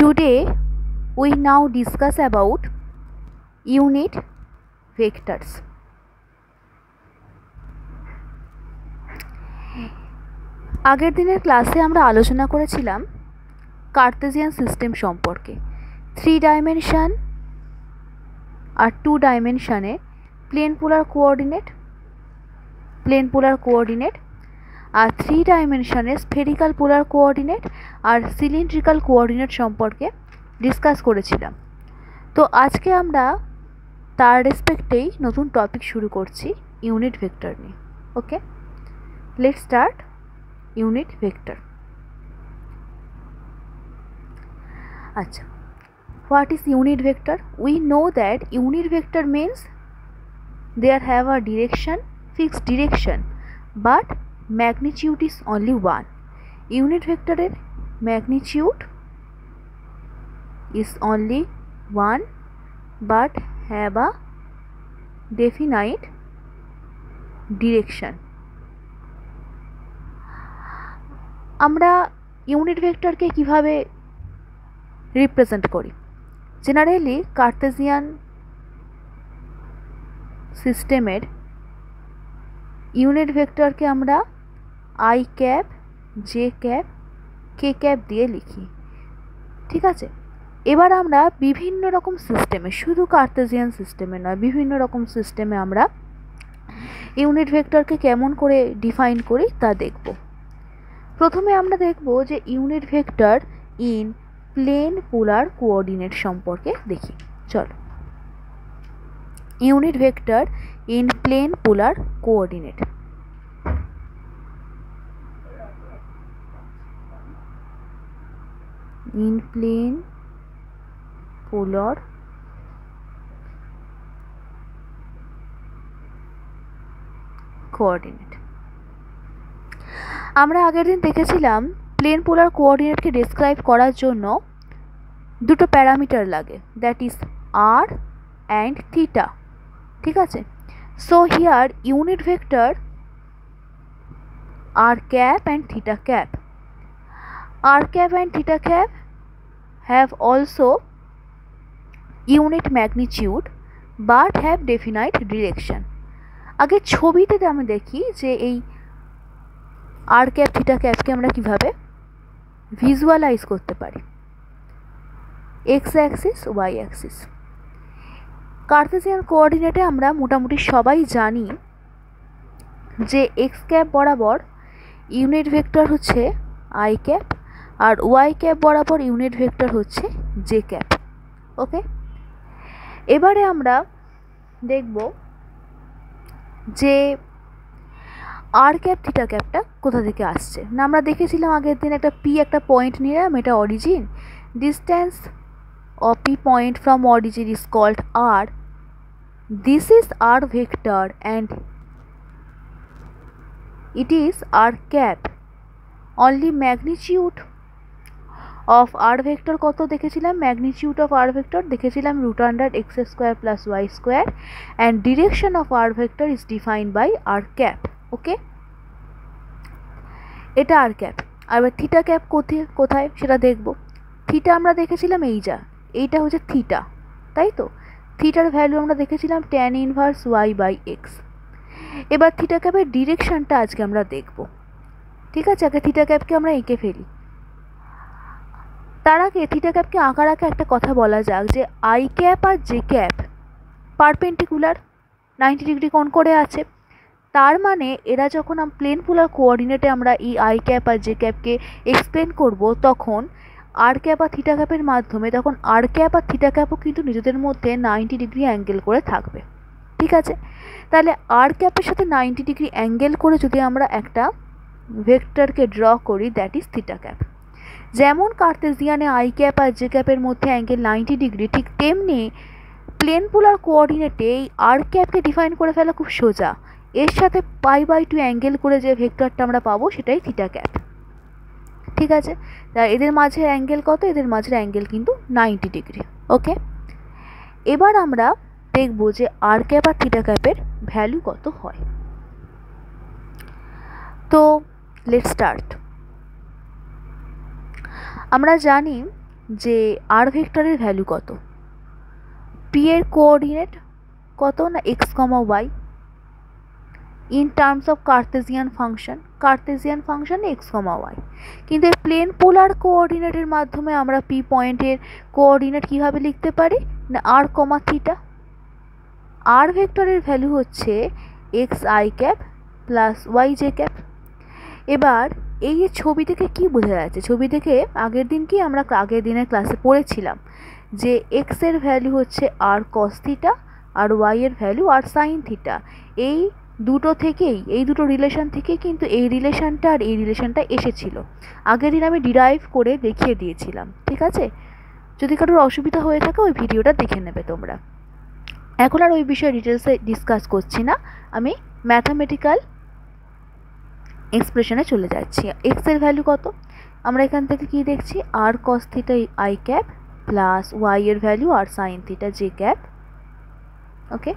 Today we now discuss about unit vectors. আগের দিনের ক্লাসে আমরা আলোচনা করেছিলাম কার্তেসিয়ান সিস্টেম সম্পর্কে। 3 ডাইমেনশন আর 2 ডাইমেনশনে প্লেন পোলার কোঅর্ডিনেট আর 3 ডাইমেনশনে স্ফেরিক্যাল পোলার কোঅর্ডিনেট আর সিলিন্ড্রিক্যাল কোঅর্ডিনেট সম্পর্কে ডিসকাস করেছিলাম। তো আজকে আমরা তার রেসপেক্টেই নতুন টপিক শুরু করছি ইউনিট ভেক্টর নিয়ে। Okay, let's start unit vector. Acha, what is unit vector? We know that unit vector means there have a direction, fixed direction, but magnitude is only one. Unit vector er magnitude is only one but have a definite direction. আমরা unit ভেক্টরকে কিভাবে represent করি? Generally Cartesian সিস্টেমের unit ভেক্টরকে আমরা I cap, j cap, K cap দিয়ে লিখি। ঠিক আছে, এবার আমরা বিভিন্ন রকম সিস্টেমে, শুধু কার্তেসিয়ান সিস্টেমে নয়, বিভিন্ন রকম সিস্টেমে আমরা ইউনিট ভেক্টরকে কেমন করে ডিফাইন করি তা দেখব। প্রথমে আমরা দেখব যে unit vector in plane polar coordinate সম্পর্কে দেখি। চলো, unit vector in plane polar coordinate. In plane polar coordinate আমরা আগের দিন দেখেছিলাম প্লেন পোলার কোঅর্ডিনেটকে ডেসক্রাইব করার জন্য দুটো প্যারামিটার লাগে, that is r and theta. ঠিক আছে, so here unit vector r cap and theta cap, r cap and theta cap have also unit magnitude but have definite direction. আগে ছবিতে আমি দেখি যে এই আর ক্যাপ থিটা ক্যাপকে আমরা কিভাবে ভিজুয়ালাইজ করতে পারি। X axis, y axis. Cartesian কোঅর্ডিনেটে আমরা মোটামুটি সবাই জানি যে এক্স ক্যাপ বরাবর ইউনিট ভেক্টর হচ্ছে আই ক্যাপ আর ওয়াই ক্যাপ বরাবর ইউনিট ভেক্টর হচ্ছে জে ক্যাপ। ওকে, এবারে আমরা দেখব যে আর ক্যাপ থিটা ক্যাপটা কোথা থেকে আসছে। না, আমরা দেখেছিলাম আগের দিন একটা পি, একটা পয়েন্ট নিলাম, এটা origin. Distance of p point from origin is called r. This is r vector and it is r cap. Only magnitude of r vector কত দেখেছিলাম? ম্যাগনিটিউড অফ আর ভেক্টর দেখেছিলাম √x² + y² and direction of r vector is defined by r cap. Okay, এটা r cap. আর এবার theta cap কোথায় সেটা দেখব। Theta আমরা দেখেছিলাম এইটা হচ্ছে থিটা, তাই তো? থিটার ভ্যালু আমরা দেখেছিলাম tan ইনভার্স y/x। এবার থিটা ক্যাপের ডিরেকশনটা আজকে আমরা দেখব। ঠিক আছে, আগে থিটা ক্যাপকে আমরা এঁকে ফেলি। তার আগে থিটা ক্যাপকে আঁকার আগে একটা কথা বলা যাক যে আই ক্যাপ আর জে ক্যাপ পারপেন্ডিকুলার, 90 ডিগ্রি কোণ করে আছে। তার মানে এরা যখন প্লেন পোলার কোঅর্ডিনেটে আমরা এই আই ক্যাপ আর জে ক্যাপকে এক্সপ্লেন করব, তখন আর ক্যাপ আর থিটা ক্যাপের মাধ্যমে তখন আর ক্যাপ আর থিটা ক্যাপও কিন্তু নিজেদের মধ্যে 90 ডিগ্রি অ্যাঙ্গেল করে থাকবে। ঠিক আছে, তাহলে আর ক্যাপের সাথে 90 ডিগ্রি অ্যাঙ্গেল করে যদি আমরা একটা ভেক্টরকে ড্র করি, দ্যাট ইজ থিটা ক্যাপ। যেমন কার্তেসিয়ানে আই ক্যাপ আর জে ক্যাপের মধ্যে অ্যাঙ্গেল 90 ডিগ্রি, ঠিক তেমনি প্লেন পোলার কোঅর্ডিনেটে এই আর ক্যাপকে ডিফাইন করে ফেলা খুব সোজা। এর সাথে π/2 অ্যাঙ্গেল করে যে ভেক্টরটা আমরা পাবো সেটাই থিটা ক্যাপ। ঠিক আছে, তাই এদের মাঝের অ্যাঙ্গেল কত? এদের মাঝের অ্যাঙ্গেল কিন্তু 90 ডিগ্রি। ওকে, এবার আমরা দেখব যে আর ক্যাপ আর থিটা ক্যাপের ভ্যালু কত হয়। তো লেটস স্টার্ট। আমরা জানি যে আর ভেক্টরের ভ্যালু কত, পি এর কোঅর্ডিনেট কত না x comma y in terms of Cartesian function x comma y. কিন্তু এই প্লেন পোলার কোঅর্ডিনেটের মাধ্যমে আমরা পি পয়েন্টের কোঅর্ডিনেট কীভাবে লিখতে পারি না আর কমা থিটা। আর ভেক্টরের ভ্যালু হচ্ছে x I cap plus Y J cap. এবার এই যে ছবি থেকে কি বোঝা যাচ্ছে, ছবি থেকে আগের দিনের ক্লাসে পড়েছিলাম যে এক্স এর ভ্যালু হচ্ছে আর কস থিটা আর ওয়াই এর ভ্যালু আর সাইন থিটা। এই দুটো রিলেশন থেকেই কিন্তু এই রিলেশনটা আর এই রিলেশনটা এসেছিল। আগের দিন আমি ডিরাইভ করে দেখিয়ে দিয়েছিলাম, ঠিক আছে? যদি কারোর অসুবিধা হয়ে থাকে ওই ভিডিওটা দেখে নেবে তোমরা। এখন আর ওই বিষয়ে ডিটেলসে ডিসকাস করছি না, আমি ম্যাথামেটিক্যাল এক্সপ্রেশনে চলে যাচ্ছি। এক্স এর ভ্যালু কত, আমরা এখান থেকে কি দেখছি r cos theta I cap plus y এর value r sine theta J cap. Okay,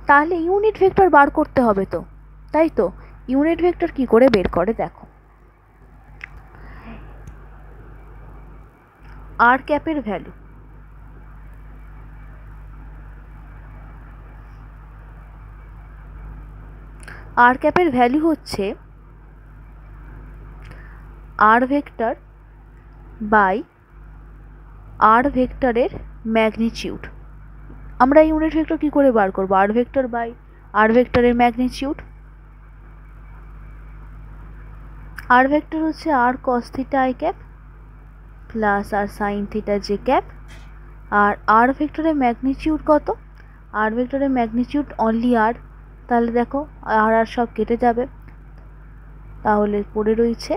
তাহলে ইউনিট ভেক্টর বার করতে হবে তো, তাই তো? ইউনিট ভেক্টর কি করে বের করে দেখো। আর ক্যাপের ভ্যালু হচ্ছে আর ভেক্টর বাই আর ভেক্টরের ম্যাগনিটিউড। আমরা ইউনিট ভেক্টর কি করে বার করব, আর ভেক্টর বাই আর ভেক্টরের ম্যাগনিটিউড। আর ভেক্টর হচ্ছে r cos theta I cap plus r sine theta J cap. আর আর ভেক্টরের ম্যাগনিটিউড কত, আর ভেক্টরের ম্যাগনিটিউড অনলি আর, তাহলে দেখো আর আর সব কেটে যাবে, তাহলে পড়ে রয়েছে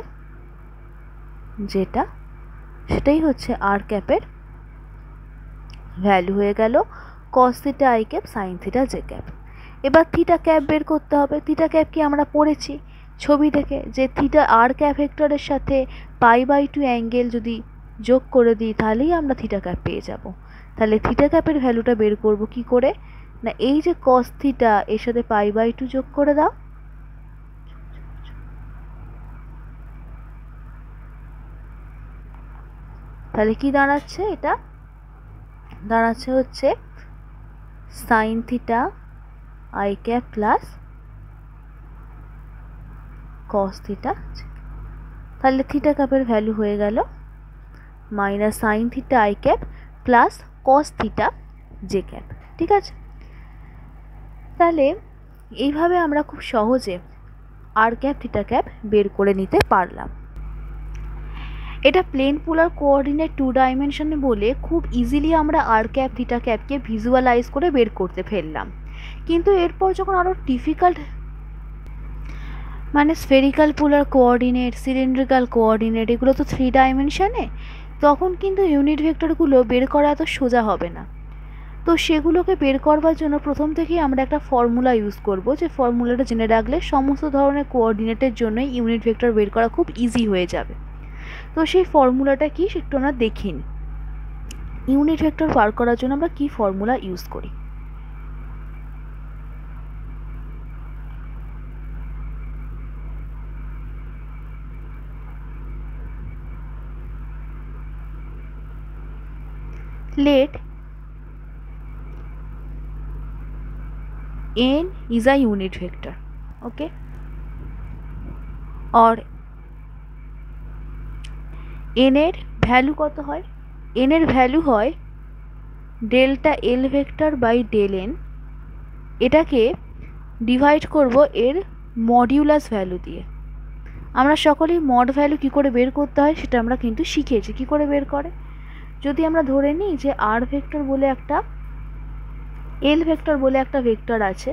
যেটা সেটাই হচ্ছে আর ক্যাপের ভ্যালু হয়ে গেল কস theta I cap sign theta J cap. এবার থিটা ক্যাপ বের করতে হবে। থিটা ক্যাপ কি আমরা পড়েছি ছবি থেকে যে থিটা আর ক্যাপ ভেক্টরের সাথে π/2 অ্যাঙ্গেল যদি যোগ করে দিই তাহলেই আমরা থিটা ক্যাপ পেয়ে যাব। তাহলে থিটা ক্যাপের ভ্যালুটা বের করব কি করে না এই যে কস থিটা এর সাথে π/2 যোগ করে দাও, তাহলে কি দাঁড়াচ্ছে, এটা দাঁড়াচ্ছে হচ্ছে sine theta I cap plus cos theta. তাহলে থিটা ক্যাপের ভ্যালু হয়ে গেল minus sine theta I cap plus cos theta J cap. ঠিক আছে, তাহলে এইভাবে আমরা খুব সহজে আর ক্যাপ থিটা ক্যাপ বের করে নিতে পারলাম। এটা প্লেন পোলার কোঅর্ডিনেট 2 ডাইমেনশনে বলে খুব ইজিলি আমরা আর ক্যাপ থিটা ক্যাপকে ভিজুয়ালাইজ করে বের করতে ফেললাম। কিন্তু এরপর যখন আরও ডিফিকাল্ট মানে spherical polar coordinate, cylindrical coordinate, এগুলো তো 3 ডাইমেনশনে, তখন কিন্তু ইউনিট ভেক্টরগুলো বের করা এত সোজা হবে না। তো সেগুলোকে বের করবার জন্য প্রথম থেকেই আমরা একটা ফর্মুলা ইউজ করব, যে ফর্মুলাটা জেনে রাখলে সমস্ত ধরনের কোঅর্ডিনেটের জন্যই ইউনিট ভেক্টর বের করা খুব ইজি হয়ে যাবে। তো সেই ফর্মুলাটা কি সেটা আমরা দেখি নিই। ইউনিট ভেক্টর বার করার জন্য আমরা কি ফর্মুলা ইউজ করি। Let n is a unit vector, okay, or n এর ভ্যালু কত হয়, n এর ভ্যালু হয় delta L vector by del n. এটাকে ডিভাইড করব এর মডিউলাস ভ্যালু দিয়ে। আমরা সকলেই মড ভ্যালু কি করে বের করতে হয় সেটা আমরা কিন্তু শিখেছি কি করে বের করে। যদি আমরা ধরে নিই যে আর ভেক্টর বলে একটা এল ভেক্টর বলে একটা ভেক্টর আছে,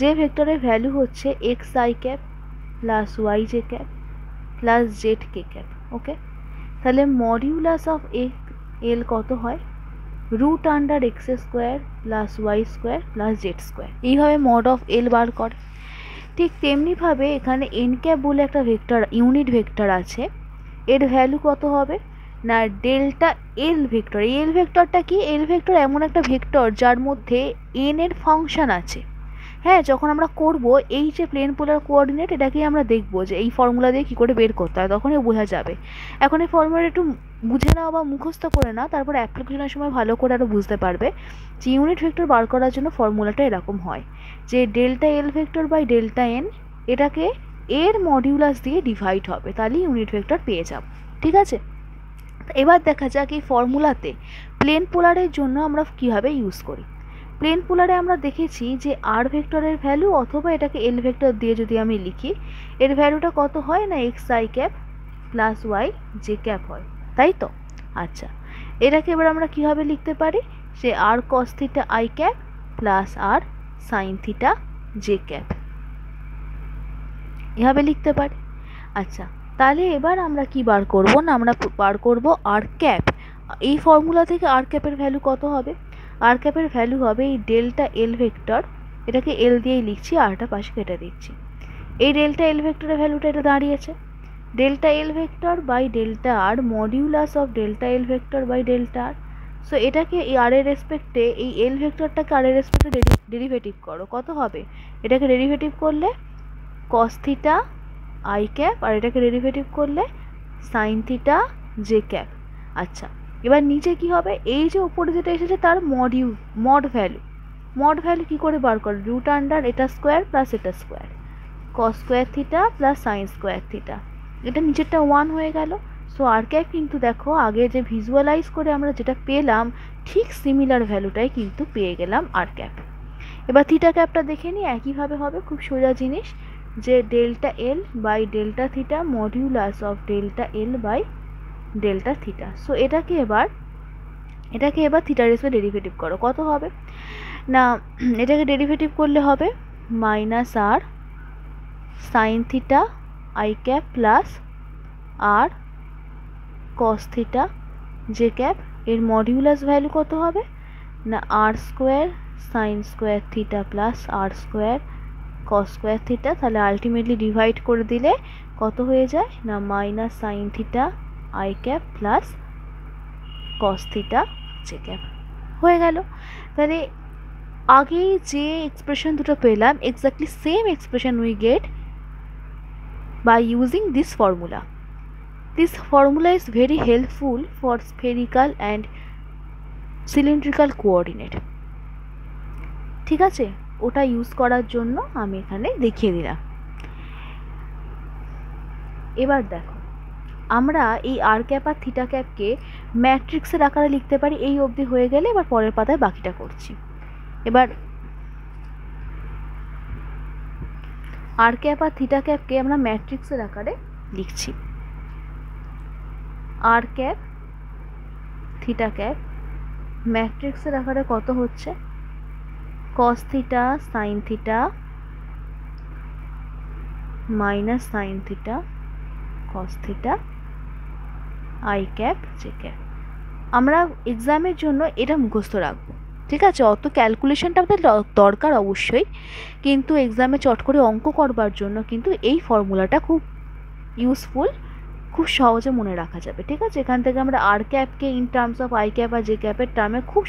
যে ভেক্টরের ভ্যালু হচ্ছে x I cap plus Y J cap plus z k cap. Okay, তাহলে মডিউলাস অফ এল কত হয়, √(x² plus y² plus z²। এইভাবে মড অফ এল বার করে। ঠিক তেমনিভাবে এখানে এন ক্যাপ বলে একটা ভেক্টর ইউনিট ভেক্টর আছে, এর ভ্যালু কত হবে না ডেল্টা এল ভেক্টর। এই এল ভেক্টরটা কি, এল ভেক্টর এমন একটা ভেক্টর যার মধ্যে এন এর ফাংশন আছে। হ্যাঁ, যখন আমরা করব এই যে প্লেন পোলার কোঅর্ডিনেট, এটাকেই আমরা দেখব যে এই ফর্মুলা দিয়ে কী করে বের করতে হয়, তখনই বোঝা যাবে। এখন এই ফর্মুলাটা একটু বুঝে নাও বা মুখস্থ করে নাও, তারপর অ্যাপ্লিকেশনের সময় ভালো করে আরও বুঝতে পারবে যে ইউনিট ভেক্টর বার করার জন্য ফর্মুলাটা এরকম হয় যে delta L vector by delta n, এটাকে এর মডিউলাস দিয়ে ডিভাইড হবে, তাহলেই ইউনিট ভেক্টর পেয়ে যাব। ঠিক আছে, এবার দেখা যাক এই ফর্মুলাতে প্লেন পোলারের জন্য আমরা কীভাবে ইউজ করি। প্লেন পোলারে আমরা দেখেছি যে আর ভেক্টরের ভ্যালু অথবা এটাকে এল ভেক্টর দিয়ে যদি আমি লিখি, এর ভ্যালুটা কত হয় না x I cap plus Y J cap হয়, তাই তো? আচ্ছা, এটাকে এবার আমরা কীভাবে লিখতে পারি, সে r cos theta I cap plus r sine theta J cap, এভাবে লিখতে পারি। আচ্ছা, তাহলে এবার আমরা কি বার করব না, আমরা বার করব আর ক্যাপ। এই ফর্মুলা থেকে আর ক্যাপের ভ্যালু কত হবে? আর ক্যাপের ভ্যালু হবে এই ডেল্টা এল ভেক্টর, এটাকে এল দিয়েই লিখছি, আরটা পাশে কেটে দিচ্ছি। এই ডেল্টা এল ভেক্টরের ভ্যালুটা এটা দাঁড়িয়েছে delta L vector by delta R modulus of delta L vector by delta r. So এটাকে এই আর এর রেসপেক্টে, এই এল ভেক্টরটাকে আর এর রেসপেক্টে ডেরিভেটিভ করো, কত হবে? এটাকে ডেরিভেটিভ করলে কস থিটা আই ক্যাপ, আর এটাকে ডেরিভেটিভ করলে সাইন থিটা জে ক্যাপ। আচ্ছা, এবার নিচে কি হবে, এই যে উপরে যেটা এসেছে তার মড ভ্যালু কী করে বার করে, রুট আন্ডার এটা স্কোয়ার প্লাস এটা square, cos square theta plus sine square theta, এটা নিচেরটা 1 হয়ে গেল। সো আর ক্যাপ কিন্তু দেখো আগে যে ভিজুয়ালাইজ করে আমরা যেটা পেলাম ঠিক সিমিলার ভ্যালুটাই কিন্তু পেয়ে গেলাম আর ক্যাপ। এবার থিটা ক্যাপটা দেখে নিই, একইভাবে হবে, খুব সোজা জিনিস, যে delta l by delta theta modulus of delta l by delta theta. So এটাকে এবার থিটার রেসপেক্টে ডেরিভেটিভ করো, কত হবে না, এটাকে ডেরিভেটিভ করলে হবে minus R sine theta I cap plus R cos theta J cap, এর মডিউলাস ভ্যালু কত হবে না R square sine square theta plus R square cos square theta. তাহলে আলটিমেটলি ডিভাইড করে দিলে কত হয়ে যায় না minus sine theta I cap plus cos theta J cap হয়ে গেল। তাহলে আগেই যে এক্সপ্রেশন দুটো পেলাম, exactly same expression we get by using this formula. This formula is very helpful for spherical and cylindrical coordinate. ঠিক আছে, ওটা ইউজ করার জন্য আমি এখানে দেখিয়ে দিলাম। এবার দেখো, আমরা এই আর ক্যাপ আর থিটা ক্যাপকে ম্যাট্রিক্সের আকারে লিখতে পারি। এই অবধি হয়ে গেলে এবার পরের পাতায় বাকিটা করছি। এবার আর ক্যাপ আর থিটা ক্যাপকে আমরা ম্যাট্রিক্সের আকারে লিখছি। আর ক্যাপ থিটা ক্যাপ ম্যাট্রিক্সের আকারে কত হচ্ছে, কস theta sine theta minus sine theta cos theta I cap j cap. আমরা এক্সামের জন্য এটা মুখস্থ রাখবো, ঠিক আছে? অত ক্যালকুলেশনটা আমাদের দরকার অবশ্যই, কিন্তু এক্সামে চট করে অঙ্ক করবার জন্য কিন্তু এই ফর্মুলাটা খুব ইউজফুল, খুব সহজে মনে রাখা যাবে। ঠিক আছে, এখান থেকে আমরা আর ক্যাপকে in terms of I cap আর জে ক্যাপের টার্মে খুব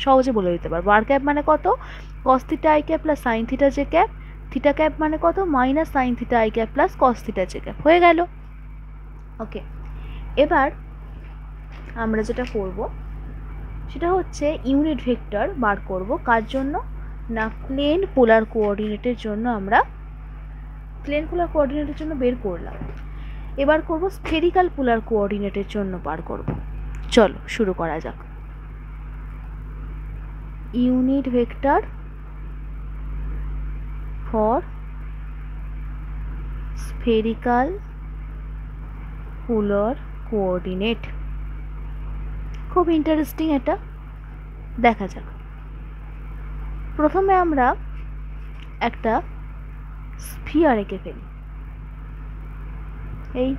সহজে বলে দিতে পারবো। আর ক্যাপ মানে কত, কস theta I cap plus sine theta J cap. Theta cap মানে কত, minus sine theta I cap plus cos theta J cap. হয়ে গেল। ওকে, এবার আমরা যেটা করব সেটা হচ্ছে ইউনিট ভেক্টর বার করব। কার জন্য না, প্লেন পোলার কোঅর্ডিনেটের জন্য। আমরা প্লেন পোলার কোঅর্ডিনেটের জন্য বের করলাম, এবার করব স্ফেরিক্যাল পোলার কোঅর্ডিনেটের জন্য বার করব। চলো শুরু করা যাক। Unit vector for spherical polar coordinate, খুব ইন্টারেস্টিং, এটা দেখা যাক। প্রথমে আমরা একটা স্ফিয়ার এঁকে ফেলি। এই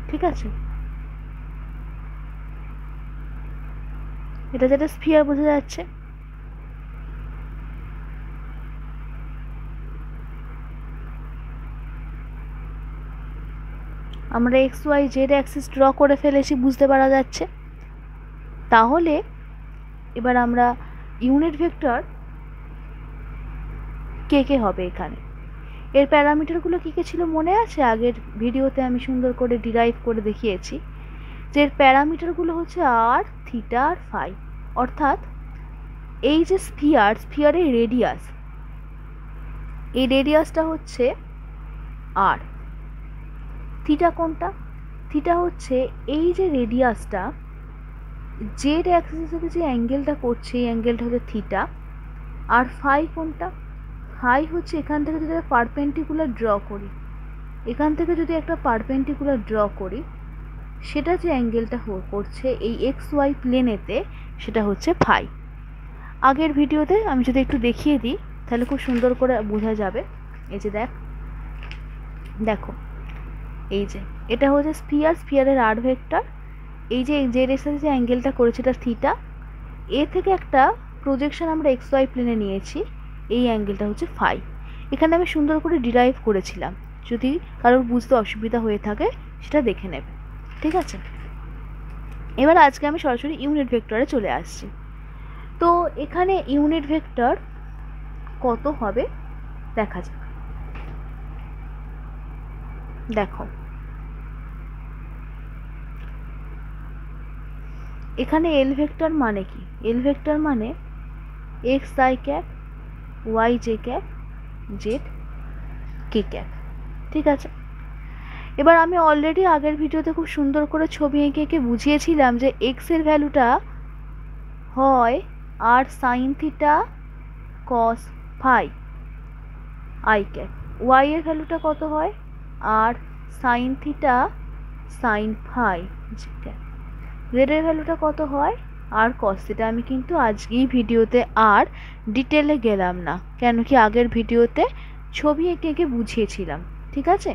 ঠিক আছে, এটা যেটা স্ফিয়ার বোঝা যাচ্ছে। আমরা x y z axis draw করে ফেলেছি, বুঝতে পারা যাচ্ছে। তাহলে এবার আমরা ইউনিট ভেক্টর কে কে হবে এখানে। এর প্যারামিটারগুলো কী কী ছিল মনে আছে? আগের ভিডিওতে আমি সুন্দর করে ডিরাইভ করে দেখিয়েছি যে এর প্যারামিটারগুলো হচ্ছে আর, থিটা আর ফাই। অর্থাৎ এই যে স্ফিয়ারের রেডিয়াস, এই রেডিয়াসটা হচ্ছে আর। থিটা কোনটা? থিটা হচ্ছে এই যে রেডিয়াসটা জেড অ্যাক্সিসের সাথে যে অ্যাঙ্গেলটা করছে, এই অ্যাঙ্গেলটা হচ্ছে থিটা। আর ফাই কোনটা? ফাই হচ্ছে এখান থেকে যদি পারপেন্ডিকুলার ড্র করি, এখান থেকে যদি একটা পারপেন্ডিকুলার ড্র করি, সেটা যে অ্যাঙ্গেলটা করছে এই এক্স ওয়াই প্লেনেতে, সেটা হচ্ছে ফাই। আগের ভিডিওতে আমি যদি একটু দেখিয়ে দিই তাহলে খুব সুন্দর করে বোঝা যাবে। এই যে দেখো এই যে এটা হচ্ছে স্ফিয়ারের আর ভেক্টর। এই যে জেড এর সাথে যে অ্যাঙ্গেলটা করেছে এটা থিটা। এ থেকে একটা প্রজেকশন আমরা এক্স ওয়াই প্লেনে নিয়েছি, এই অ্যাঙ্গেলটা হচ্ছে ফাই। এখানে আমি সুন্দর করে ডিরাইভ করেছিলাম, যদি কারোর বুঝতে অসুবিধা হয়ে থাকে সেটা দেখে নেবে, ঠিক আছে। এবার আজকে আমি সরাসরি ইউনিট ভেক্টরে চলে আসছি। তো এখানে ইউনিট ভেক্টর কত হবে দেখা যাক। দেখো এখানে এল ভেক্টর মানে কি? এল ভেক্টর মানে x I cap, y J cap, z k cap, ঠিক আছে। এবার আমি অলরেডি আগের ভিডিওতে খুব সুন্দর করে ছবি এঁকে বুঝিয়েছিলাম যে এক্স এর ভ্যালুটা হয় R sine theta cos phi I cap, Y এর ভ্যালুটা কত হয় R sine theta sine phi J cap, Z এর ভ্যালুটা কত হয় আর কস থিটা। আমি কিন্তু আজকেই ভিডিওতে আর ডিটেলে গেলাম না, কেন কি আগের ভিডিওতে ছবি এঁকে বুঝিয়েছিলাম, ঠিক আছে।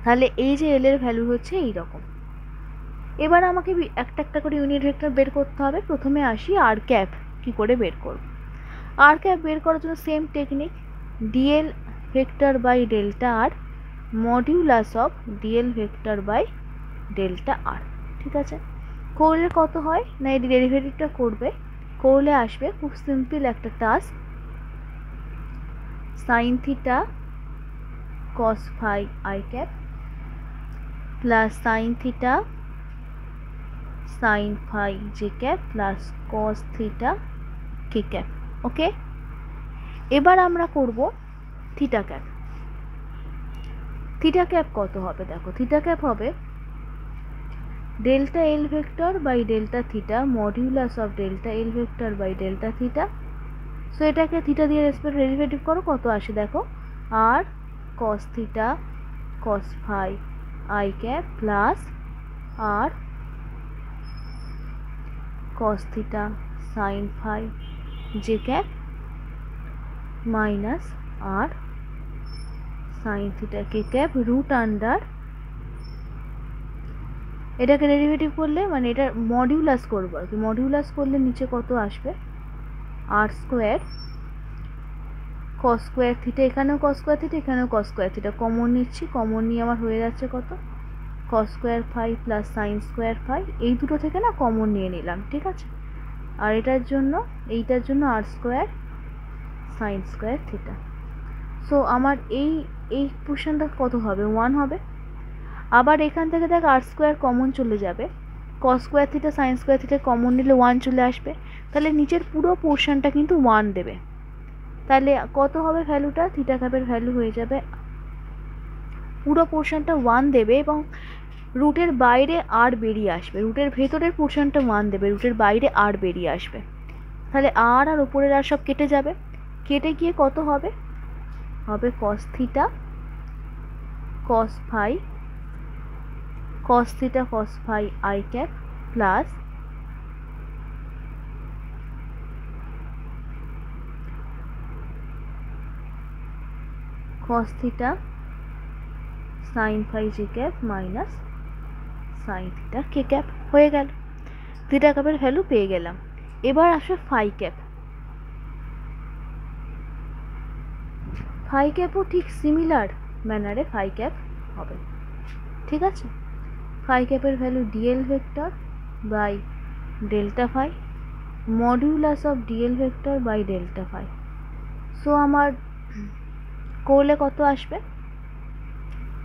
তাহলে এই যে এল এর ভ্যালু হচ্ছে এই রকম। এবার আমাকে একটা একটা করে ইউনিট ভেক্টর বের করতে হবে। প্রথমে আসি আর ক্যাপ কী করে বের করব। আর ক্যাপ বের করার জন্য same technique, D L vector by delta R modulus of D L vector by delta R, ঠিক আছে। করলে কত হয় না, এই ডেরিভেটিভটা করলে আসবে খুব সিম্পল একটা task, sine theta cos phi I cap plus sine theta sine phi J cap plus cos theta K cap. Okay, এবার আমরা করব থিটা ক্যাপ। থিটা ক্যাপ কত হবে দেখো, থিটা ক্যাপ হবে delta L vector by delta theta modulus of delta L vector by delta theta. So এটাকে থিটা দিয়ে রেসপেক্ট ডেরিভেটিভ করো, কত আসে দেখো, R cos theta cos phi I cap plus R cos theta sine phi J cap minus R sine theta K cap root under, এটাকে derivative করলে মানে এটা মডিউলাস করবো আর কি, মডিউলাস করলে নিচে কত আসবে r square cos square theta, এখানেও কস স্কোয়ার থিটা এখানেও কস স্কোয়ার থিটা, কমন নিচ্ছি, কমন নিয়ে আমার হয়ে যাচ্ছে কত cos square phi plus sine square phi, এই দুটো থেকে না কমন নিয়ে নিলাম, ঠিক আছে। আর এইটার জন্য R square sine square theta. So আমার এই পোর্শনটা কত হবে 1 হবে। আবার এখান থেকে দেখ আর স্কোয়ার কমন চলে যাবে, কস square theta sine square theta common নিলে 1 চলে আসবে, তাহলে নিচের পুরো পোর্শনটা কিন্তু 1 দেবে। তাহলে কত হবে ভ্যালুটা, থিটা ক্যাপের ভ্যালু হয়ে যাবে পুরো পোর্শনটা 1 দেবে এবং রুটের বাইরে আর বেরিয়ে আসবে, রুটের ভেতরের পোর্শনটা 1 দেবে, রুটের বাইরে আর বেরিয়ে আসবে। তাহলে আর উপরের আর সব কেটে যাবে, কেটে গিয়ে কত হবে cos theta cos phi I cap plus cos theta sine phi J cap minus sine theta K cap. হয়ে গেল, থিটা ক্যাপের ভ্যালু পেয়ে গেলাম। এবার আসবে ফাই ক্যাপ। ফাই ক্যাপও ঠিক সিমিলার ম্যানারে ফাই ক্যাপ হবে, ঠিক আছে। ফাই ক্যাপের value D L vector by delta phi modulus of D L vector by delta phi. So আমার করলে কত আসবে,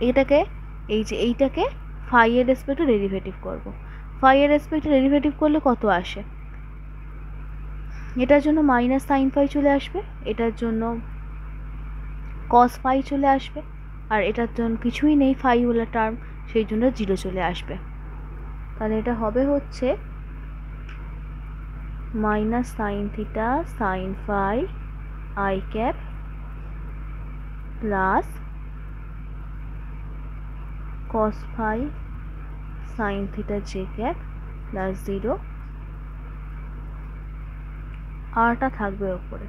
এটাকে এইটাকে ফাই এর রেসপেক্টে ডেরিভেটিভ করব। ফাই এর রেসপেক্টে ডেরিভেটিভ করলে কত আসে, এটার জন্য মাইনাস সাইন ফাই চলে আসবে, এটার জন্য কস ফাই চলে আসবে, আর এটার জন্য কিছুই নেই ফাই ওলা টার্ম, সেই জন্য 0 চলে আসবে। তাহলে এটা হবে হচ্ছে minus sine theta sine phi I cap plus cos phi sine theta J cap plus 0, আরটা থাকবে ওপরে।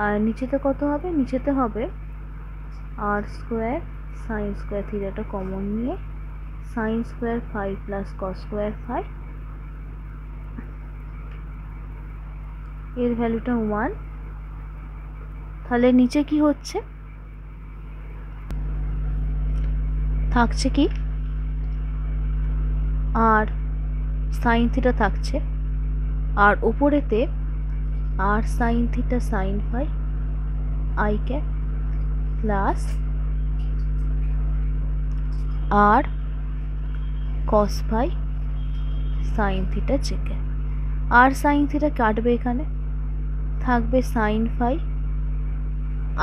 আর নিচেতে কত হবে, নিচেতে হবে আর স্কোয়ার সাইন স্কোয়ার থিটাটা কমন নিয়ে sine square phi plus cos square phi, এর ভ্যালুটা 1। তাহলে নিচে কি হচ্ছে, থাকছে কি আর সাইন থিটা থাকছে, আর ওপরেতে R sine theta sine phi I cap plus R cos phi sine theta J cap. R sine theta কাটবে, এখানে থাকবে sine phi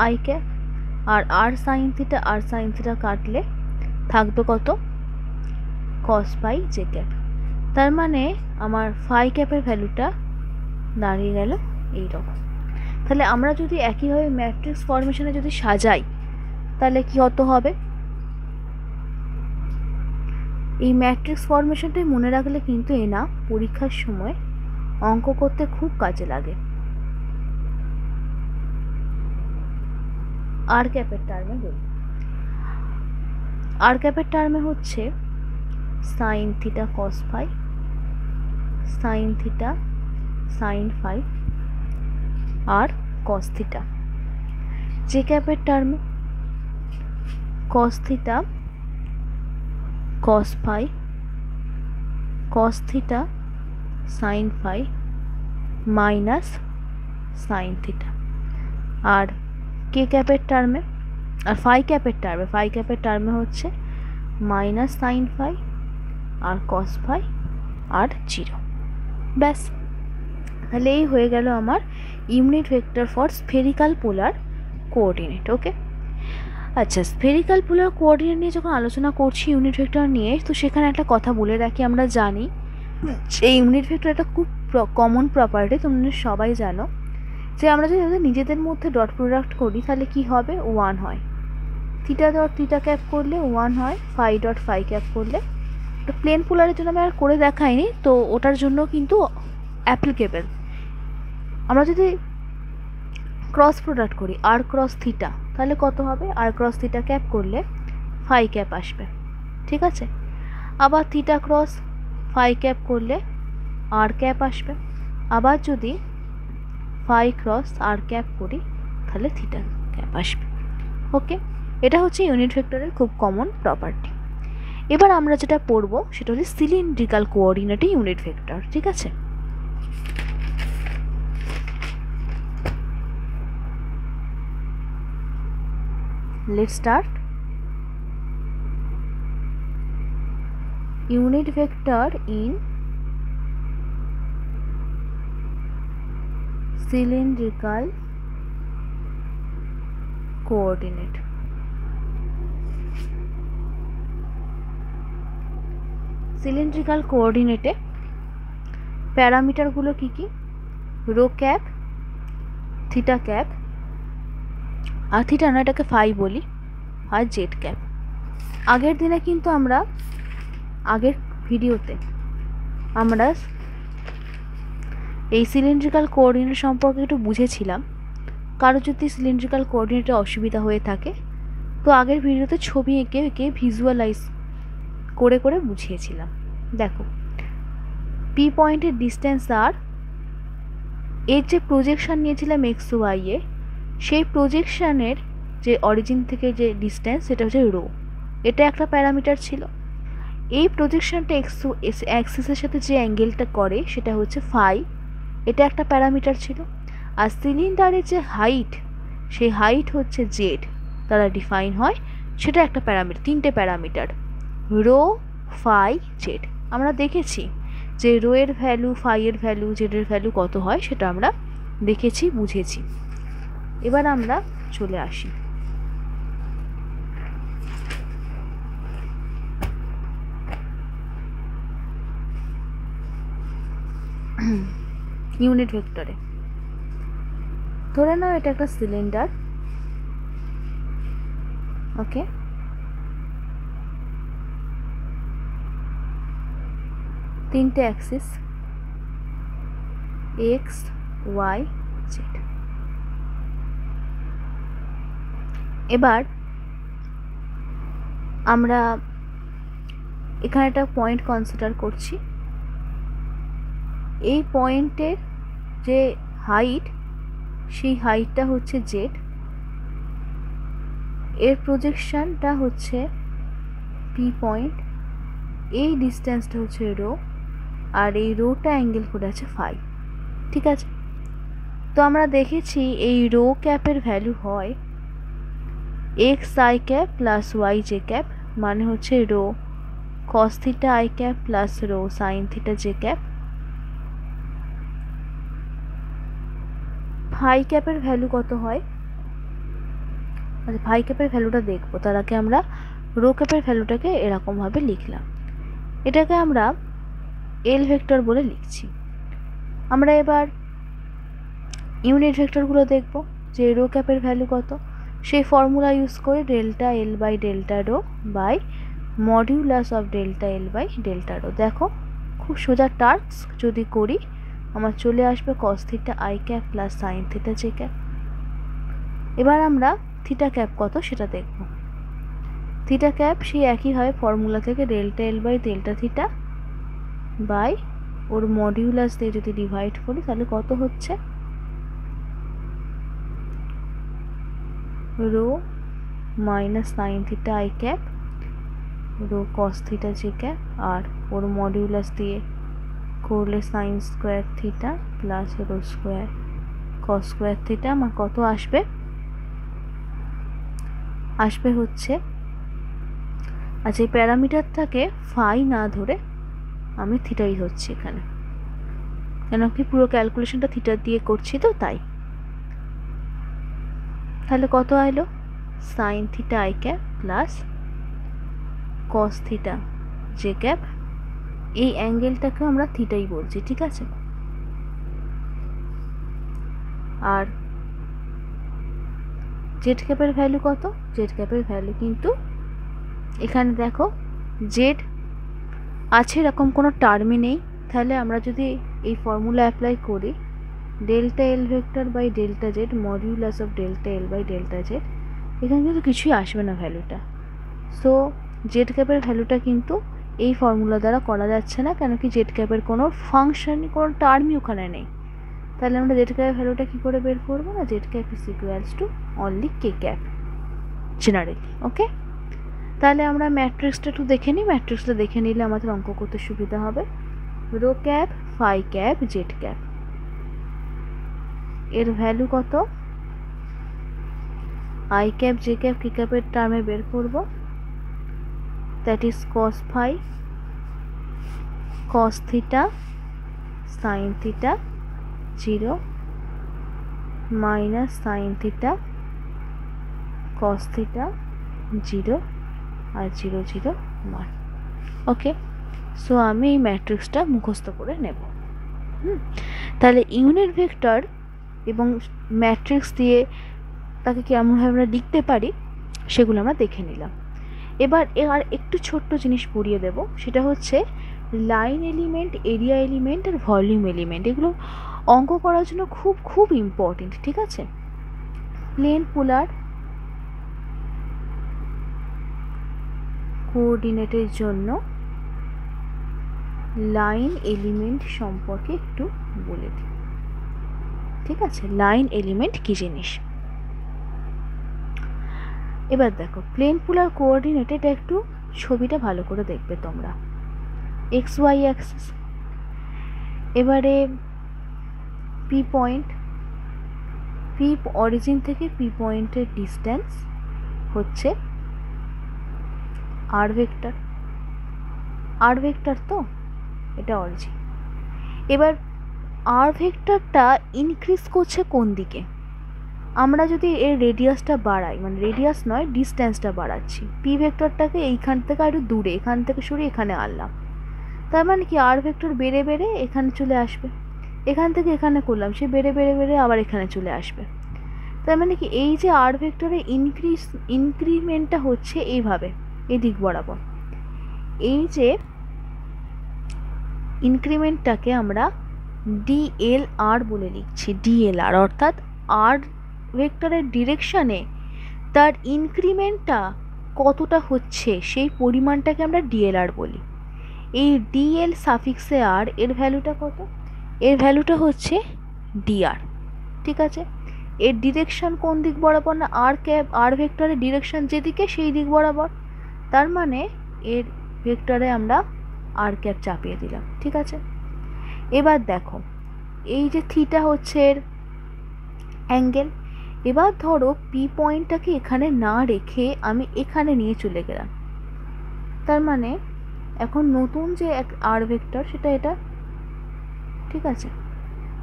I cap, R sine theta কাটলে থাকবে কত, কস ফাই জে ক্যাপ। তার মানে আমার ফাই ক্যাপের ভ্যালুটা দাঁড়িয়ে গেল এইরকম। তাহলে আমরা যদি একইভাবে ম্যাট্রিক্স ফর্মেশনে যদি সাজাই তাহলে কি কত হবে, এই ম্যাট্রিক্স ফর্মেশনটাই মনে রাখলে কিন্তু না পরীক্ষার সময় অঙ্ক করতে খুব কাজে লাগে। আর ক্যাপের টার্মে বলি, আর ক্যাপের টার্মে হচ্ছে sine theta cos phi sine theta sine phi আর কস থিটা। জে ক্যাপের টার্মে cos theta cos phi cos theta sine phi minus sine theta. আর কে ক্যাপের টার্মে আর ফাই ক্যাপের টার্মে হচ্ছে মাইনাস সাইন ফাই আর কস ফাই আর 0। ব্যাস, তাহলে এই হয়ে গেল আমার unit vector for spherical polar coordinate. Okay, আচ্ছা, স্ফেরিক্যাল পোলার কোঅর্ডিনেট নিয়ে যখন আলোচনা করছি ইউনিট ভেক্টর নিয়ে, তো সেখানে একটা কথা বলে রাখি, আমরা জানি এই ইউনিট ভেক্টর একটা খুব কমন প্রপার্টি, তোমরা সবাই জানো যে আমরা যদি নিজেদের মধ্যে ডট প্রোডাক্ট করি তাহলে কি হবে, 1 হয়। থিটা ডট থিটা ক্যাপ করলে 1 হয়, ফাই ডট ফাই ক্যাপ করলে। তো প্লেন পোলারের জন্য আমি আর করে দেখাইনি, তো ওটার জন্য কিন্তু অ্যাপ্লিকেবল। আমরা যদি ক্রস প্রোডাক্ট করি আর ক্রস থিটা তাহলে কত হবে, আর ক্রস থিটা ক্যাপ করলে ফাই ক্যাপ আসবে, ঠিক আছে। আবার থিটা ক্রস ফাই ক্যাপ করলে আর ক্যাপ আসবে। আবার যদি ফাই ক্রস আর ক্যাপ করি তাহলে থিটা ক্যাপ আসবে। ওকে, এটা হচ্ছে ইউনিট ভেক্টরের খুব কমন প্রপার্টি। এবার আমরা যেটা পড়বো সেটা হচ্ছে সিলিন্ড্রিক্যাল কোঅর্ডিনেটে ইউনিট ভেক্টর, ঠিক আছে। Let's start. Unit vector in cylindrical coordinate. Cylindrical কোঅর্ডিনেটে প্যারামিটারগুলো কি কি, রো ক্যাপ, থিটা ক্যাপ, আর থিটা না এটাকে ফাই বলি, আর জেড ক্যাপ। আগের দিনে কিন্তু আগের ভিডিওতে আমরা এই সিলিন্ড্রিক্যাল কোঅর্ডিনেট সম্পর্কে একটু বুঝেছিলাম। কারো যদি সিলিন্ড্রিক্যাল কোঅর্ডিনেটে অসুবিধা হয়ে থাকে তো আগের ভিডিওতে ছবি এঁকে ভিজুয়ালাইজ করে করে বুঝিয়েছিলাম। দেখো, পি পয়েন্টের ডিস্টেন্স আর এর যে প্রজেকশান নিয়েছিলাম এক্স ওয়াইয়ে, সেই প্রজেকশানের যে অরিজিন থেকে যে ডিস্টেন্স সেটা হচ্ছে রো, এটা একটা প্যারামিটার ছিল। এই প্রজেকশানটা এক্সিসের সাথে যে অ্যাঙ্গেলটা করে সেটা হচ্ছে ফাই, এটা একটা প্যারামিটার ছিল। আর সিলিন্ডারের যে হাইট, সেই হাইট হচ্ছে জেড দ্বারা ডিফাইন হয়, সেটা একটা প্যারামিটার, 3টে প্যারামিটার, রো, ফাই, জেড। আমরা দেখেছি যে রো এর ভ্যালু, ফাই এর ভ্যালু, জেড এর ভ্যালু কত হয় সেটা আমরা দেখেছি, বুঝেছি। এবার আমরা চলে আসি ইউনিট ভেক্টরে। ধরে নাও এটা একটা সিলিন্ডার, ওকে। তিনটে অ্যাক্সিস, এক্স, ওয়াই, জেড। এবার আমরা এখানে একটা পয়েন্ট কনসিডার করছি। এই পয়েন্টের যে হাইট, সেই হাইটটা হচ্ছে জেড, এর প্রজেকশনটা হচ্ছে পি পয়েন্ট, এই ডিস্টেন্সটা হচ্ছে রো, আর এই রোটা অ্যাঙ্গেল করে আছে ফাই। ঠিক আছে, তো আমরা দেখেছি এই রো ক্যাপের ভ্যালু হয় X I cap plus Y J cap, মানে হচ্ছে rho cos theta I cap plus rho sine theta J cap. Phi ক্যাপের ভ্যালু কত হয়? আচ্ছা, ফাই ক্যাপের ভ্যালুটা দেখবো, তার আগে আমরা রো ক্যাপের ভ্যালুটাকে এরকমভাবে লিখলাম। এটাকে আমরা এল ভেক্টর বলে লিখছি। আমরা এবার ইউনিট ভেক্টরগুলো দেখব যে রো ক্যাপের ভ্যালু কত, সেই ফর্মুলা ইউজ করে delta l by delta rho by modulus of delta l by delta rho. দেখো খুব সোজা টাস্ক যদি করি আমার চলে আসবে cos theta I cap plus sine theta J cap. এবার আমরা থিটা ক্যাপ কত সেটা দেখব। থিটা ক্যাপ সেই একইভাবে ফর্মুলা থেকে delta l by delta theta by ওর মডিউলাস দিয়ে যদি ডিভাইড করি তাহলে কত হচ্ছে, rho minus sine theta I cap rho cos theta J cap, আর ওর মডিউলাস দিয়ে করলে sine square theta plus rho square cos square theta. আমার কত আসবে? আসবে হচ্ছে, আচ্ছা এই প্যারামিটারটাকে ফাই না ধরে আমি থিটাই ধরছি এখানে, কেন কি পুরো ক্যালকুলেশনটা থিটা দিয়ে করছি তো তাই। তাহলে কত এলো? Sign theta I cap plus cos theta J cap, এই অ্যাঙ্গেলটাকে আমরা থিটাই বলছি, ঠিক আছে। আর জেড ক্যাপের ভ্যালু কত? জেড ক্যাপের ভ্যালু কিন্তু এখানে দেখো জেড আছে, এরকম কোনো টার্মই নেই। তাহলে আমরা যদি এই ফর্মুলা অ্যাপ্লাই করি delta L vector by delta z modulus of delta l by delta z, এখানে কিন্তু কিছুই আসবে না ভ্যালুটা। সো জেড ক্যাপের ভ্যালুটা কিন্তু এই ফর্মুলা দ্বারা করা যাচ্ছে না, কেন কি জেড ক্যাপের কোনো ফাংশন, কোনো টার্মই ওখানে নেই। তাহলে আমরা জেড ক্যাপের ভ্যালুটা কী করে বের করবো না, Z cap is equals to only K cap generally, okay. তাহলে আমরা ম্যাট্রিক্সটা একটু দেখে নিই, ম্যাট্রিক্সটা দেখে নিলে আমাদের অঙ্ক করতে সুবিধা হবে। Rho cap, phi cap, z cap, এর ভ্যালু কত? I cap j cap k ক্যাপের টার্মে বের করব, that is cos phi cos theta sine theta 0 minus sine theta cos theta 0 আর 0 0 1, ওকে। সো আমি এই ম্যাট্রিক্সটা মুখস্থ করে নেব। তাহলে ইউনিট ভেক্টর এবং ম্যাট্রিক্স দিয়ে তাকে কেমনভাবে আমরা লিখতে পারি সেগুলো আমরা দেখে নিলাম। এবার আর একটু ছোট্ট জিনিস পড়িয়ে দেব, সেটা হচ্ছে লাইন এলিমেন্ট, এরিয়া এলিমেন্ট আর ভলিউম এলিমেন্ট। এগুলো অঙ্ক করার জন্য খুব খুব ইম্পর্টেন্ট, ঠিক আছে। প্লেন পোলার কোঅর্ডিনেটের জন্য লাইন এলিমেন্ট সম্পর্কে একটু বলে দিই, ঠিক আছে। লাইন এলিমেন্ট কী জিনিস এবার দেখো। প্লেন পোলার কোঅর্ডিনেটে এটা একটু ছবিটা ভালো করে দেখবে তোমরা, এক্স ওয়াই অ্যাক্সিস। এবারে পি পয়েন্ট, পি অরিজিন থেকে পি পয়েন্টের ডিস্টেন্স হচ্ছে আর ভেক্টর, আর ভেক্টর তো এটা অরিজিন। এবার আর ভেক্টরটা ইনক্রিজ করছে কোন দিকে? আমরা যদি এর রেডিয়াসটা বাড়াই, মানে রেডিয়াস নয় ডিস্টেন্সটা বাড়াচ্ছি, পি ভেক্টরটাকে এইখান থেকে আরও দূরে, এখান থেকে সরিয়ে এখানে আনলাম, তার মানে কি আর ভেক্টর বেড়ে বেড়ে এখানে চলে আসবে, এখান থেকে এখানে করলাম সে বেড়ে বেড়ে বেড়ে আবার এখানে চলে আসবে। তার মানে কি এই যে আর ভেক্টরের ইনক্রিমেন্টটা হচ্ছে এইভাবে, এই দিক বরাবর। এই যে ইনক্রিমেন্টটাকে আমরা ডিএলআর বলে লিখছি, ডিএলআর অর্থাৎ আর ভেক্টরের ডিরেকশানে তার ইনক্রিমেন্টটা কতটা হচ্ছে সেই পরিমাণটাকে আমরা ডিএলআর বলি। এই ডিএল সাফিক্সে আর এর ভ্যালুটা কত? এর ভ্যালুটা হচ্ছে ডিআর, ঠিক আছে। এর ডিরেকশন কোন দিক বরাবর? না আর ভেক্টরের ডিরেকশন যেদিকে সেই দিক বরাবর, তার মানে এর ভেক্টরে আমরা আর ক্যাপ চাপিয়ে দিলাম, ঠিক আছে। এবার দেখো এই যে থিটা হচ্ছে এর অ্যাঙ্গেল, এবার ধরো পি পয়েন্টটাকে এখানে না রেখে আমি এখানে নিয়ে চলে গেলাম, তার মানে এখন নতুন যে আর ভেক্টর সেটা এটা, ঠিক আছে।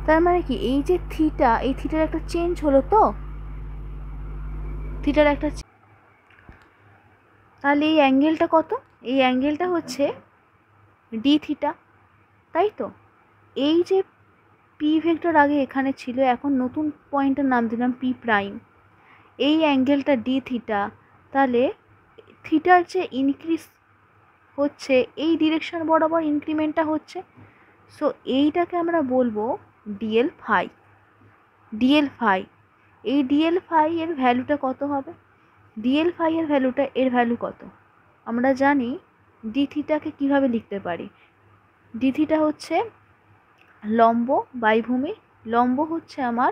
তার মানে কি এই যে থিটা, এই থিটার একটা চেঞ্জ হলো তো, থিটার একটা, তাহলে এই অ্যাঙ্গেলটা কত? এই অ্যাঙ্গেলটা হচ্ছে ডি থিটা, তাই তো। এই যে পি ভেক্টর আগে এখানে ছিল, এখন নতুন পয়েন্টের নাম দিলাম পি প্রাইম, এই অ্যাঙ্গেলটা ডি থিটা, তাহলে থিটার যে ইনক্রিজ হচ্ছে এই ডিরেকশন বরাবর ইনক্রিমেন্টটা হচ্ছে, সো এইটাকে আমরা বলবো ডিএল ফাই। ডিএল ফাই, এই ডিএল ফাই এর ভ্যালুটা কত হবে? ডিএল ফাই এর ভ্যালুটা, এর ভ্যালু কত? আমরা জানি ডি থিটাকে কীভাবে লিখতে পারি, ডি থিটা হচ্ছে লম্ব বাই ভূমি, লম্ব হচ্ছে আমার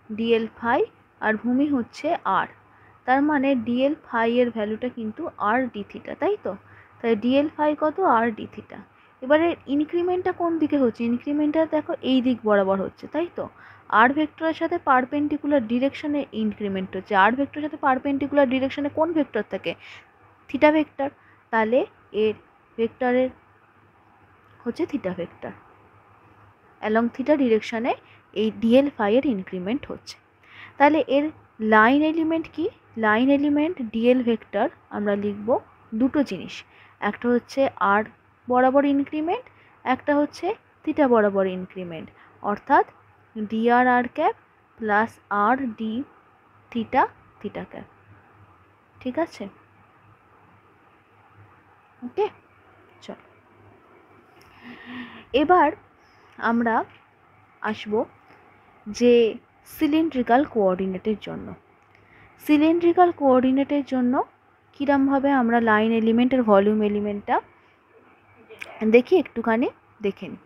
ডিএল ফাই আর ভূমি হচ্ছে আর, তার মানে ডিএল ফাই এর ভ্যালুটা কিন্তু আর ডি থিটা, তাই তো। তাই ডিএল ফাই কত? আর ডি থিটা। এবারে ইনক্রিমেন্টটা কোন দিকে হচ্ছে? ইনক্রিমেন্টটা দেখো এই দিক বরাবর হচ্ছে, তাই তো। আর ভেক্টরের সাথে পারপেন্ডিকুলার ডিরেকশনে ইনক্রিমেন্ট হচ্ছে, আর ভেক্টরের সাথে পারপেন্ডিকুলার ডিরেকশনে কোন ভেক্টর থাকে? থিটা ভেক্টর, তাহলে এর ভেক্টরের হচ্ছে থিটা ভেক্টর, অ্যালং থিটা ডিরেকশনে এই ডিএল ফাই এর ইনক্রিমেন্ট হচ্ছে। তাহলে এর লাইন এলিমেন্ট কি? লাইন এলিমেন্ট ডিএল ভেক্টর আমরা লিখব দুটো জিনিস, একটা হচ্ছে আর বরাবর ইনক্রিমেন্ট, একটা হচ্ছে থিটা বরাবর ইনক্রিমেন্ট, অর্থাৎ ডিআর আর ক্যাপ প্লাস আর ডি থিটা থিটা ক্যাপ, ঠিক আছে। ওকে, চল এবার আমরা আসব যে সিলিন্ড্রিক্যাল কোঅর্ডিনেটের জন্য। সিলিন্ড্রিক্যাল কোঅর্ডিনেটের জন্য কীরমভাবে আমরা লাইন এলিমেন্টের ভলিউম এলিমেন্টটা দেখি, একটুখানি দেখে নিই।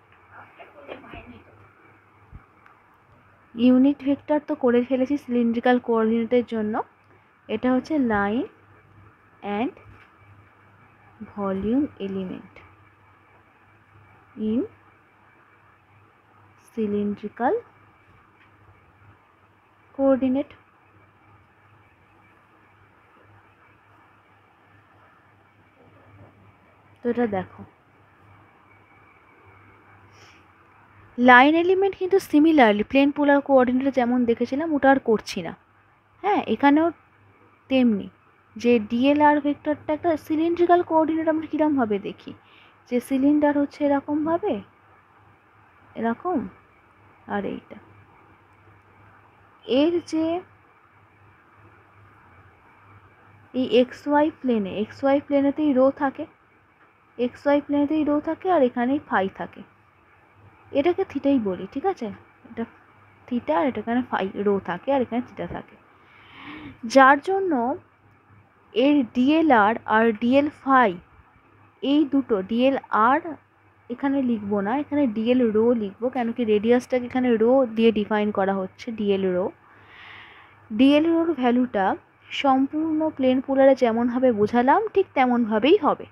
ইউনিট ভেক্টর তো করে ফেলেছি সিলিন্ড্রিক্যাল কোঅর্ডিনেটের জন্য, এটা হচ্ছে line and volume element in cylindrical coordinate. তো এটা দেখো লাইন এলিমেন্ট কিন্তু সিমিলারলি প্লেন পোলার কোঅর্ডিনেটে যেমন দেখেছিলাম ওটা আর করছি না, হ্যাঁ। এখানেও তেমনি যে ডিএলআর ভেক্টরটা একটা সিলিন্ড্রিক্যাল কোঅর্ডিনেট আমরা কীরকমভাবে দেখি, যে সিলিন্ডার হচ্ছে এরকমভাবে, এরকম, আর এইটা এর যে এই এক্স ওয়াই প্লেনেতেই রো থাকে, এক্স ওয়াই প্লেনেতেই রো থাকে, আর এখানেই ফাই থাকে, এটাকে থিটাই বলি, ঠিক আছে। এটা থিটা আর এটা এখানে ফাই রো থাকে, আর এখানে থিটা থাকে, যার জন্য এর ডিএলআর আর ডিএল ফাই এই দুটো, ডিএল আর এখানে লিখবো না, এখানে ডিএল রো লিখবো, কেন কি রেডিয়াসটাকে এখানে রো দিয়ে ডিফাইন করা হচ্ছে, ডিএল রো। ডিএল রোর ভ্যালুটা সম্পূর্ণ প্লেন পোলারে যেমনভাবে বোঝালাম ঠিক তেমনভাবেই হবে,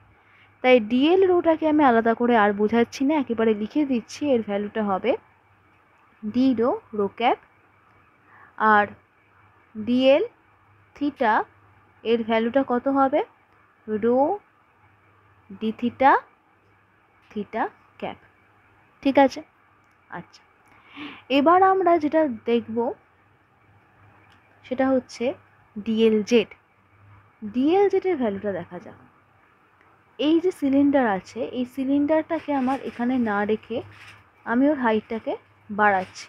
তাই ডিএল রোটাকে আমি আলাদা করে আর বোঝাচ্ছি না, একেবারে লিখে দিচ্ছি। এর ভ্যালুটা হবে ডি রো রো ক্যাপ, আর ডিএল থিটা এর ভ্যালুটা কত হবে, rho D theta theta cap. ঠিক আছে। আচ্ছা, এবার আমরা যেটা দেখব সেটা হচ্ছে ডিএল জেড। ডিএল জেডের ভ্যালুটা দেখা যাক। এই যে সিলিন্ডার আছে, এই সিলিন্ডারটাকে আমার এখানে না রেখে আমি ওর হাইটটাকে বাড়াচ্ছি।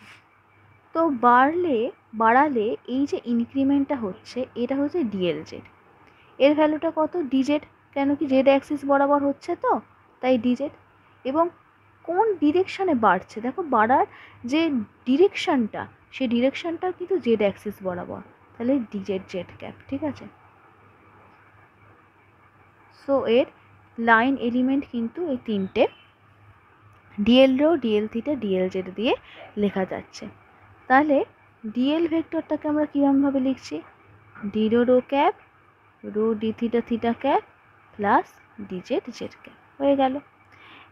তো বাড়ালে এই যে ইনক্রিমেন্টটা হচ্ছে, এটা হচ্ছে ডিএল জেড। এর ভ্যালুটা কত, ডিজেড, কেন কি জেড অ্যাক্সিস বরাবর হচ্ছে তো, তাই ডিজেড। এবং কোন ডিরেকশানে বাড়ছে, দেখো বাড়ার যে ডিরেকশানটা, সেই ডিরেকশানটা কিন্তু জেড অ্যাক্সিস বরাবর, তাহলে ডিজেড জেড ক্যাপ। ঠিক আছে। সো এর লাইন এলিমেন্ট কিন্তু এই তিনটে, d l rho, DL theta, d l z দিয়ে লেখা যাচ্ছে। তাহলে ডিএল ভেক্টরটাকে আমরা কীরকমভাবে লিখছি, d rho rho cap, rho D theta theta cap plus d z z cap হয়ে গেল।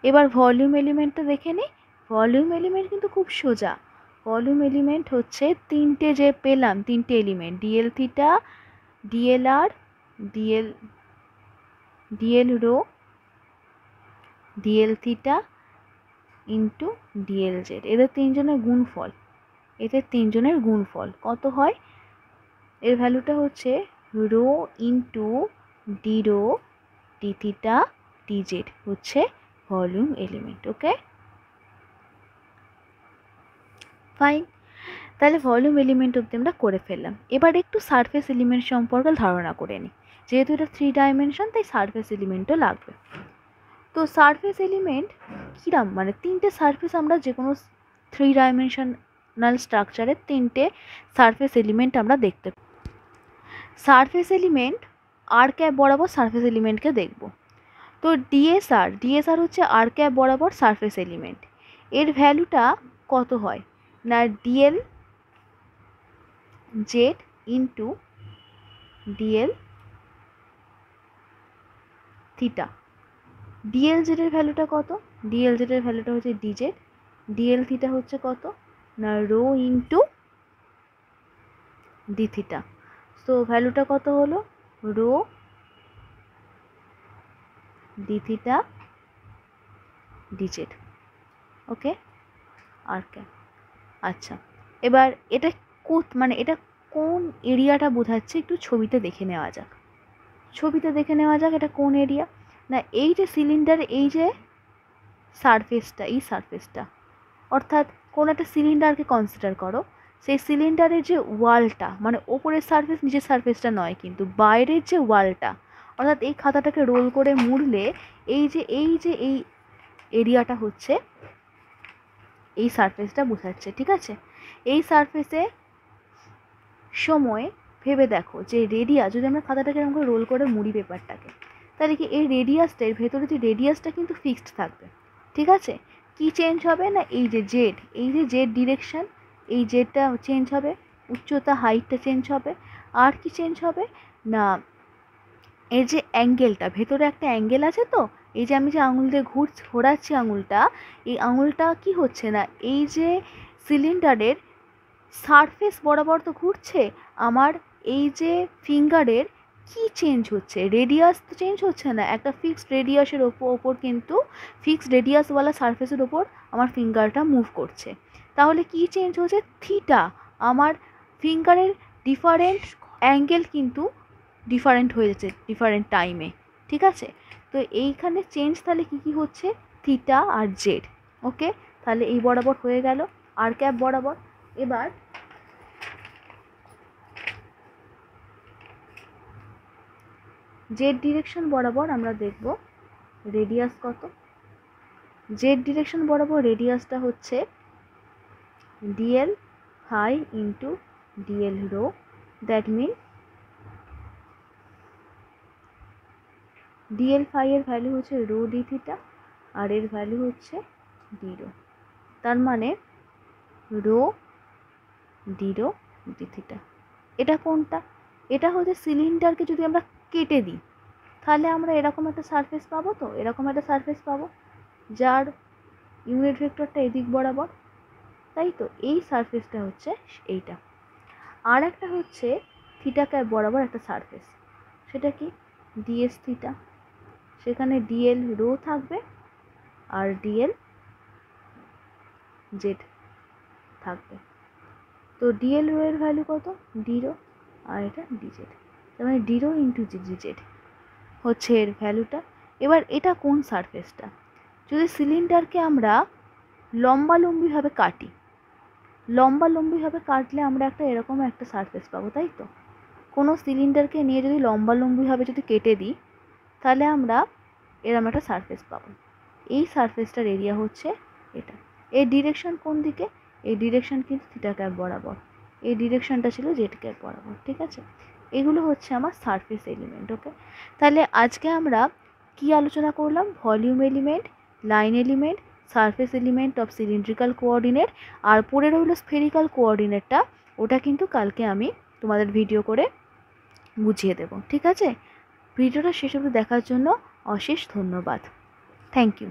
এবার ভলিউম এলিমেন্টটা দেখে নিই। ভলিউম এলিমেন্ট কিন্তু খুব সোজা। ভলিউম এলিমেন্ট হচ্ছে তিনটে যে পেলাম, তিনটে element, D L theta, D L R, D L rho, DL theta into D L Z, এদের তিনজনের গুণফল কত হয়, এর ভ্যালুটা হচ্ছে rho into D rho D theta D Z হচ্ছে ভলিউম এলিমেন্ট। Okay, fine. তাহলে ভলিউম এলিমেন্ট অবধি আমরা করে ফেললাম। এবার একটু সারফেস এলিমেন্ট সম্পর্কে ধারণা করে নিই। যেহেতু এটা 3 ডাইমেনশন, তাই সারফেস এলিমেন্টও লাগবে। তো সারফেস এলিমেন্ট কিরাম, মানে তিনটে সারফেস আমরা যে কোনো 3 ডাইমেনশনাল স্ট্রাকচারের তিনটে সারফেস এলিমেন্ট আমরা দেখতে পাই। সারফেস এলিমেন্ট আর ক্যাপ বরাবর সারফেস এলিমেন্টকে দেখব। তো ডিএসআর হচ্ছে আর ক্যাপ বরাবর সারফেস এলিমেন্ট। এর ভ্যালুটা কত হয় না, D L Z into D L theta. D L জেডের ভ্যালুটা কত, ডিএল জেডের ভ্যালুটা হচ্ছে ডিজেড, ডিএল থিটা হচ্ছে কত না rho into d theta. So ভ্যালুটা কত হলো, rho D theta d z. Okay, r cap. আচ্ছা, এবার এটা এটা কোন এরিয়াটা বোঝাচ্ছে একটু ছবিতে দেখে নেওয়া যাক। এটা কোন এরিয়া না, এই যে সিলিন্ডার, এই যে সারফেসটা, এই সারফেসটা, অর্থাৎ কোন একটা সিলিন্ডারকে কনসিডার করো। সেই সিলিন্ডারের যে ওয়ালটা, মানে ওপরের সারফেস নিচের সারফেসটা নয়, কিন্তু বাইরের যে ওয়ালটা, অর্থাৎ এই খাতাটাকে রোল করে মুড়লে এই এরিয়াটা হচ্ছে এই সারফেসটা বোঝাচ্ছে। ঠিক আছে। এই সারফেসে সময় ভেবে দেখো যে রেডিয়াস, যদি আমরা খাতাটাকে এরকম করে রোল করে মুড়ি পেপারটাকে, তাহলে কি এই রেডিয়াসটা, এর ভেতরে যে রেডিয়াসটা কিন্তু ফিক্সড থাকবে। ঠিক আছে। কি চেঞ্জ হবে না, এই যে জেড ডিরেকশন, এই জেডটা চেঞ্জ হবে, উচ্চতা হাইটটা চেঞ্জ হবে। আর কি চেঞ্জ হবে না, এর যে অ্যাঙ্গেলটা, ভেতরে একটা অ্যাঙ্গেল আছে, তো এই যে আমি যে আঙুল দিয়ে ঘোরাচ্ছি আঙুলটা, এই আঙুলটা কি হচ্ছে না, এই যে সিলিন্ডারের সারফেস বরাবর তো ঘুরছে, আমার এই যে ফিঙ্গারের কি চেঞ্জ হচ্ছে, রেডিয়াস তো চেঞ্জ হচ্ছে না, একটা ফিক্সড রেডিয়াসের ওপর কিন্তু ফিক্সড রেডিয়াসওয়ালা সারফেসের ওপর আমার ফিঙ্গারটা মুভ করছে। তাহলে কি চেঞ্জ হচ্ছে, থিটা, আমার ফিঙ্গারের ডিফারেন্ট অ্যাঙ্গেল কিন্তু ডিফারেন্ট হয়ে যাচ্ছে ডিফারেন্ট টাইমে। ঠিক আছে। তো এইখানে চেঞ্জ তাহলে কী কী হচ্ছে, থিটা আর জেড। ওকে, তাহলে এই বরাবর হয়ে গেল আর ক্যাপ বরাবর। এবার জেড ডিরেকশন বরাবর আমরা দেখব রেডিয়াস কত। জেড ডিরেকশন বরাবর রেডিয়াসটা হচ্ছে d l phi into d l rho, that mean d l phi এর ভ্যালু হচ্ছে রো ডি থিটা আর এর ভ্যালু হচ্ছে ডি রো। তার মানে rho d rho D theta. এটা কোনটা, এটা হচ্ছে সিলিন্ডারকে যদি আমরা কেটে দিই, তাহলে আমরা এরকম একটা সারফেস পাবো, তো এরকম একটা সারফেস পাবো যার ইউনিট ভেক্টরটা এদিক বরাবর। তাই তো এই সারফেসটা হচ্ছে এইটা। আর একটা হচ্ছে থিটা ক্যাপ বরাবর একটা সারফেস, সেটা কি ডিএস থিটা, সেখানে ডিএল রো থাকবে আর ডিএল জেড থাকবে। তো ডিএল রো এর ভ্যালু কত, ডি রো, আর এটা ডিজেড, তার মানে ডি রো ইন্টু ডিজেড হচ্ছে এর ভ্যালুটা। এবার এটা কোন সারফেসটা, যদি সিলিন্ডারকে আমরা লম্বালম্বিভাবে কাটি, লম্বালম্বিভাবে কাটলে আমরা একটা এরকম একটা সারফেস পাবো, তাই তো। কোনো সিলিন্ডারকে নিয়ে যদি লম্বালম্বিভাবে যদি কেটে দিই তাহলে আমরা এরকম একটা সারফেস পাবো। এই সারফেসটার এরিয়া হচ্ছে এটা। এর ডিরেকশন কোন দিকে, এই ডিরেকশন কিন্তু থিটা ক্যাপ বরাবর, এই ডিরেকশনটা ছিল জেড ক্যাপ বরাবর, ঠিক আছে। এগুলো হচ্ছে আমার সারফেস এলিমেন্ট। ওকে, তাহলে আজকে আমরা কি আলোচনা করলাম, volume element, line element, surface element of cylindrical coordinate, আর পরে রইল স্ফেরিক্যাল কোঅর্ডিনেটটা, ওটা কিন্তু কালকে আমি তোমাদের ভিডিও করে বুঝিয়ে দেব, ঠিক আছে। ভিডিওটা শেষ অবধি দেখার জন্য অশেষ ধন্যবাদ। Thank you.